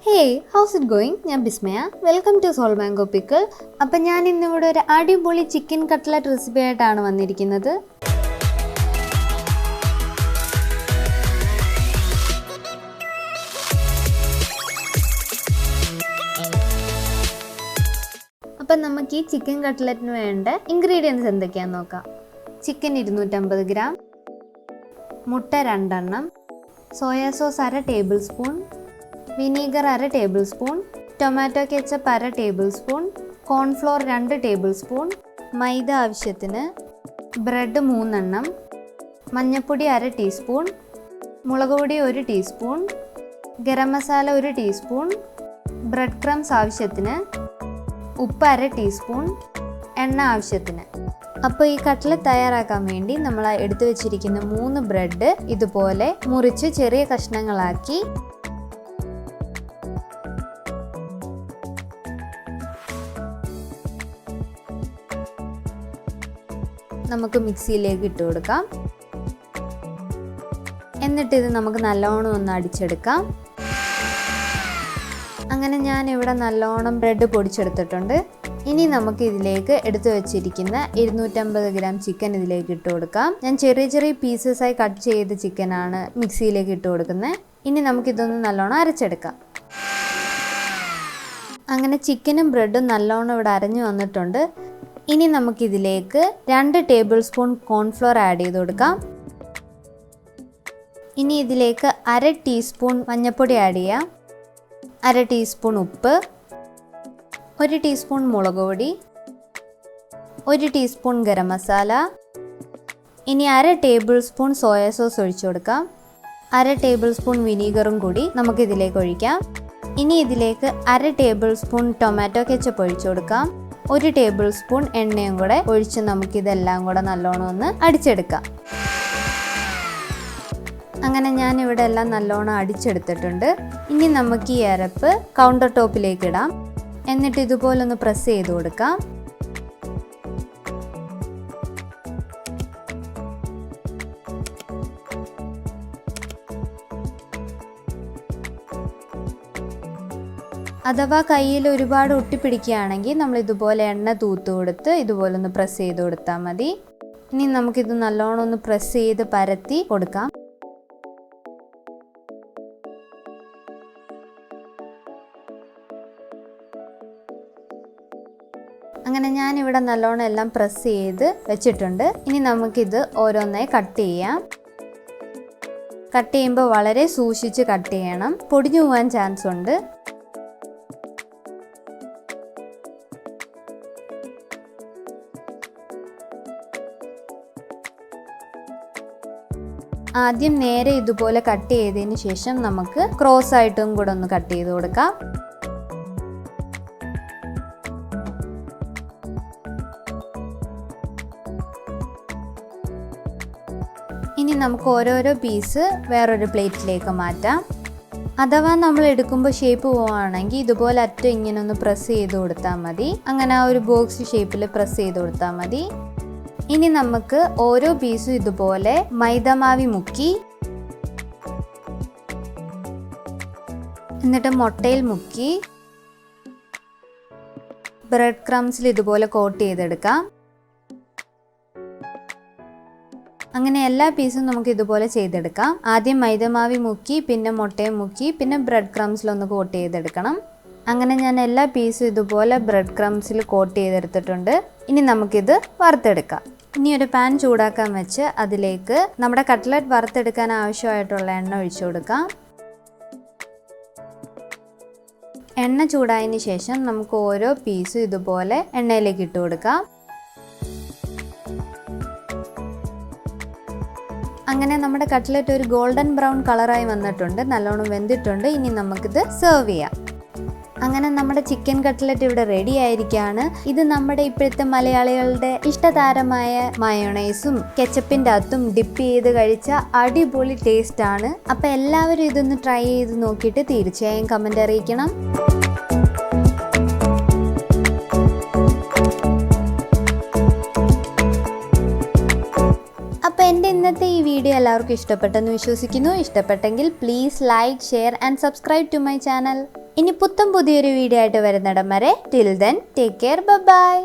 Hey, how's it going? I'm Bismaya. Welcome to Soul Mango Pickle. അപ്പോൾ ഞാൻ ഇന്ന് ഇവിടെ ഒരു അടിപൊളി ചിക്കൻ കട്ട്ലറ്റ് റെസിപ്പി ആയിട്ടാണ് വന്നിരിക്കുന്നത്. അപ്പോൾ നമുക്ക് ഈ ചിക്കൻ കട്ട്ലറ്റിന് വേണ്ട ഇൻഗ്രീഡിയൻസ് എന്തൊക്കെയാണെന്ന് നോക്കാം. ചിക്കൻ 250 ഗ്രാം, മുട്ട 2 എണ്ണം, soya sauce 1/2 tablespoon, vinegar 1/2 tablespoon, tomato ketchup 1/2 tablespoon, cornflour 2 tablespoon, maida ആവശ്യത്തിന്, ബ്രെഡ് 3 എണ്ണം, മഞ്ഞൾപ്പൊടി 1/2 ടീസ്പൂൺ, മുളക് പൊടി 1 teaspoon, garam masala 1 teaspoon, bread crumbs ആവശ്യത്തിന്, ഉപ്പ് 1/2 ടീസ്പൂൺ, എണ്ണ ആവശ്യത്തിന്. അപ്പോൾ ഈ കട്ട്ലറ്റ് തയ്യാറാക്കാൻ വേണ്ടി നമ്മൾ എടുത്തു വെച്ചിരിക്കുന്ന 3 ബ്രെഡ് ഇതുപോലെ മുറിച്ച് ചെറിയ കഷ്ണങ്ങളാക്കി നമുക്ക് മിക്സിയിലേക്ക് ഇട്ട് കൊടുക്കാം. എന്നിട്ട് ഇത് നമുക്ക് നല്ലോണം ഒന്ന് അടിച്ചെടുക്കാം. അങ്ങനെ ഞാൻ ഇവിടെ നല്ലോണം ബ്രെഡ് പൊടിച്ചെടുത്തിട്ടുണ്ട്. ഇനി നമുക്ക് ഇതിലേക്ക് എടുത്തു വെച്ചിരിക്കുന്ന 250 ഗ്രാം ചിക്കൻ ഇതിലേക്ക് ഇട്ട് കൊടുക്കാം. ഞാൻ ചെറിയ ചെറിയ പീസസായി കട്ട് ചെയ്ത ചിക്കനാണ് മിക്സിയിലേക്ക് ഇട്ട് കൊടുക്കുന്നത്. ഇനി നമുക്കിതൊന്ന് നല്ലോണം അരച്ചെടുക്കാം. അങ്ങനെ ചിക്കനും ബ്രെഡും നല്ലോണം ഇവിടെ അരഞ്ഞു വന്നിട്ടുണ്ട്. ഇനി നമുക്കിതിലേക്ക് 2 ടേബിൾ സ്പൂൺ കോൺഫ്ലോർ ആഡ് ചെയ്ത് കൊടുക്കാം. ഇനി ഇതിലേക്ക് 1/2 ടീസ്പൂൺ മഞ്ഞൾപ്പൊടി ആഡ് ചെയ്യാം, 1/2 ടീസ്പൂൺ ഉപ്പ്, 1 ടീസ്പൂൺ മുളക് പൊടി, 1 ടീസ്പൂൺ ഗരം മസാല. ഇനി 1/2 ടേബിൾ സ്പൂൺ സോയാ സോസ് ഒഴിച്ചു കൊടുക്കാം. 1/2 ടേബിൾ സ്പൂൺ വിനീഗറും കൂടി നമുക്കിതിലേക്ക് ഒഴിക്കാം. ഇനി ഇതിലേക്ക് 1/2 ടേബിൾ സ്പൂൺ ടൊമാറ്റോ കെച്ചപ്പ് ഒഴിച്ചു കൊടുക്കാം. 1 ടേബിൾ സ്പൂൺ എണ്ണയും കൂടെ ഒഴിച്ച് നമുക്കിതെല്ലാം കൂടെ നല്ലോണം ഒന്ന് അടിച്ചെടുക്കാം. അങ്ങനെ ഞാൻ ഇവിടെ എല്ലാം നല്ലോണം അടിച്ചെടുത്തിട്ടുണ്ട്. ഇനി നമുക്ക് ഈ അരപ്പ് കൗണ്ടർ ടോപ്പിലേക്ക് ഇടാം. എന്നിട്ട് ഇതുപോലൊന്ന് പ്രസ് ചെയ്ത് കൊടുക്കാം. അഥവാ കയ്യിൽ ഒരുപാട് ഒട്ടിപ്പിടിക്കുകയാണെങ്കിൽ നമ്മൾ ഇതുപോലെ എണ്ണ തൂത്ത് കൊടുത്ത് ഇതുപോലെ ഒന്ന് പ്രസ് ചെയ്ത് കൊടുത്താൽ മതി. ഇനി നമുക്കിത് നല്ലോണം ഒന്ന് പ്രസ് ചെയ്ത് പരത്തി കൊടുക്കാം. അങ്ങനെ ഞാനിവിടെ നല്ലോണം എല്ലാം പ്രസ് ചെയ്ത് വെച്ചിട്ടുണ്ട്. ഇനി നമുക്കിത് ഓരോന്നായി കട്ട് ചെയ്യാം. കട്ട് ചെയ്യുമ്പോൾ വളരെ സൂക്ഷിച്ച് കട്ട് ചെയ്യണം, പൊടിഞ്ഞു പോകാൻ ചാൻസ് ഉണ്ട്. ആദ്യം നേരെ ഇതുപോലെ കട്ട് ചെയ്തതിന് ശേഷം നമുക്ക് ക്രോസ് ആയിട്ടും കൂടെ ഒന്ന് കട്ട് ചെയ്ത് കൊടുക്കാം. ഇനി നമുക്ക് ഓരോരോ പീസ് വേറൊരു പ്ലേറ്റിലേക്ക് മാറ്റാം. അഥവാ നമ്മൾ എടുക്കുമ്പോൾ ഷേപ്പ് പോവുകയാണെങ്കിൽ ഇതുപോലെ അറ്റം ഇങ്ങനെ ഒന്ന് പ്രസ് ചെയ്ത് കൊടുത്താൽ മതി. അങ്ങനെ ആ ഒരു ബോക്സ് ഷേപ്പിൽ പ്രസ് ചെയ്ത് കൊടുത്താൽ മതി. ഇനി നമുക്ക് ഓരോ പീസും ഇതുപോലെ മൈദമാവി മുക്കി എന്നിട്ട് മുട്ടയിൽ മുക്കി ബ്രെഡ് ക്രംസിൽ ഇതുപോലെ കോട്ട് ചെയ്തെടുക്കാം. അങ്ങനെ എല്ലാ പീസും നമുക്ക് ഇതുപോലെ ചെയ്തെടുക്കാം. ആദ്യം മൈദമാവി മുക്കി, പിന്നെ മുട്ടയും മുക്കി, പിന്നെ ബ്രെഡ് ക്രംസിലൊന്ന് കോട്ട് ചെയ്തെടുക്കണം. അങ്ങനെ ഞാൻ എല്ലാ പീസും ഇതുപോലെ ബ്രെഡ് ക്രംസിൽ കോട്ട് ചെയ്തെടുത്തിട്ടുണ്ട്. ഇനി നമുക്കിത് വറുത്തെടുക്കാം. ഇനി ഒരു പാൻ ചൂടാക്കാൻ വെച്ച് അതിലേക്ക് നമ്മുടെ കട്ട്ലറ്റ് വറുത്തെടുക്കാൻ ആവശ്യമായിട്ടുള്ള എണ്ണ ഒഴിച്ചു കൊടുക്കാം. എണ്ണ ചൂടായതിന് ശേഷം നമുക്ക് ഓരോ പീസും ഇതുപോലെ എണ്ണയിലേക്ക് ഇട്ട് കൊടുക്കാം. അങ്ങനെ നമ്മുടെ കട്ട്ലറ്റ് ഒരു ഗോൾഡൻ ബ്രൗൺ കളറായി വന്നിട്ടുണ്ട്, നല്ലോണം വെന്തിട്ടുണ്ട്. ഇനി നമുക്കിത് സെർവ് ചെയ്യാം. അങ്ങനെ നമ്മുടെ ചിക്കൻ കട്ട്ലറ്റ് ഇവിടെ റെഡി ആയിരിക്കുകയാണ്. ഇത് നമ്മുടെ ഇപ്പോഴത്തെ മലയാളികളുടെ ഇഷ്ടതാരമായ മയോണൈസും കെച്ചപ്പിൻ്റെ അകത്തും ഡിപ്പ് ചെയ്ത് കഴിച്ച അടിപൊളി ടേസ്റ്റ് ആണ്. അപ്പോൾ എല്ലാവരും ഇതൊന്ന് ട്രൈ ചെയ്ത് നോക്കിയിട്ട് തീർച്ചയായും കമൻറ്റ് അറിയിക്കണം. അപ്പോൾ എൻ്റെ ഇന്നത്തെ ഈ വീഡിയോ എല്ലാവർക്കും ഇഷ്ടപ്പെട്ടെന്ന് വിശ്വസിക്കുന്നു. ഇഷ്ടപ്പെട്ടെങ്കിൽ please like, share and subscribe to my channel. ഇനി പുതിയൊരു വീഡിയോ ആയിട്ട് വരുന്നിടം വരെ till then take care, by.